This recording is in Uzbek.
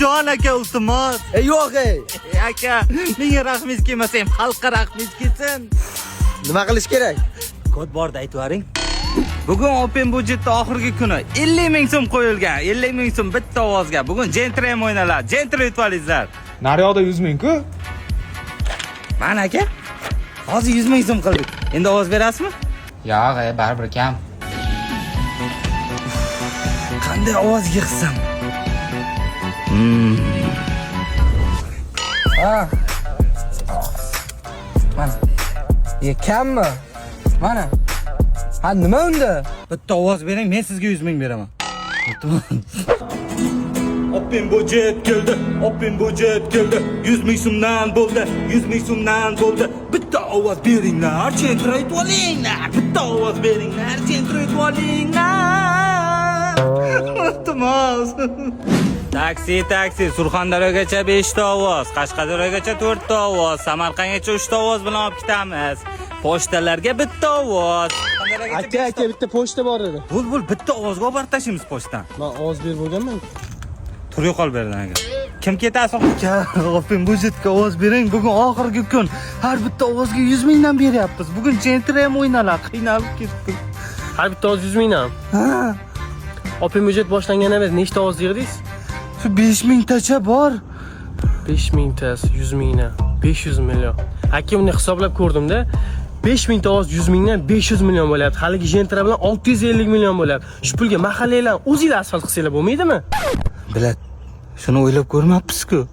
Jon aka iltimos. Yo'q Aka, menga rahmingiz kelmasa ham xalqqa rahmingiz kelsin. Nima qilish kerak? Kod borda aytib bering. Bugun Open budjetda oxirgi kuni 50 ming so'm qo'yilgan. 50 ming so'm bitta ovozga. Bugun Gentrem o'ynaladi. Gentre yutib olingizlar. Naryoqda 100 ming-ku. Mana aka. Hozir 100 ming so'm qildik. Endi ovoz berasizmi? Yo'q, baribir kam. Qanday ovozga qilsam? Mana. Kammi? Mana. Ha, nima unda? Bitta ovoz bering, men sizga 100 ming beraman. Open budjet keldi, Open budjet keldi. 100 ming so'mdan bo'ldi, 100 ming so'mdan bo'ldi. Bitta ovoz beringlar, Gentre yutib olinglar. Bitta ovoz beringlar, Gentre yutib olinglar. Iltimos. Taksi, Surxondaryogacha 5 ta ovoz, Qashqadaryogacha 4 ta ovoz, Samarqandgacha 3 ta ovoz bilan olib ketamiz. Pochtalarga bitta ovoz. Aka, bitta pochta bor edi. Bul, bitta ovozga olib tashlaymiz pochtadan. Men ovoz berib bo'lganman. Tur yo'qol berdan aka. Kim ketasi? Aka, Open budjetga ovoz bering. Bugun oxirgi kun. Har bitta ovozga 100 mingdan beryapmiz. Bugun Gentre ham o'ynaladi. Qiynalib ketdik. Har bitta ovoz 100 mingdan. Ha, Open budjet boshlangandan beri nechta ovoz yig'dingiz? shu 5 mingtacha bor. 5 mingtasi 100 mingdan 500 million. Aka, uni hisoblab ko'rdimda. 5 mingta ovoz 100 mingdan 500 million bo'lyapti. Haligi Gentre bilan 650 million bo'lyapti. Shu pulga mahallalar o'zingizlar asfalt qilsanglar bo'lmaydimi? Bilat. Shuni o'ylab ko'rmabsiz-ku.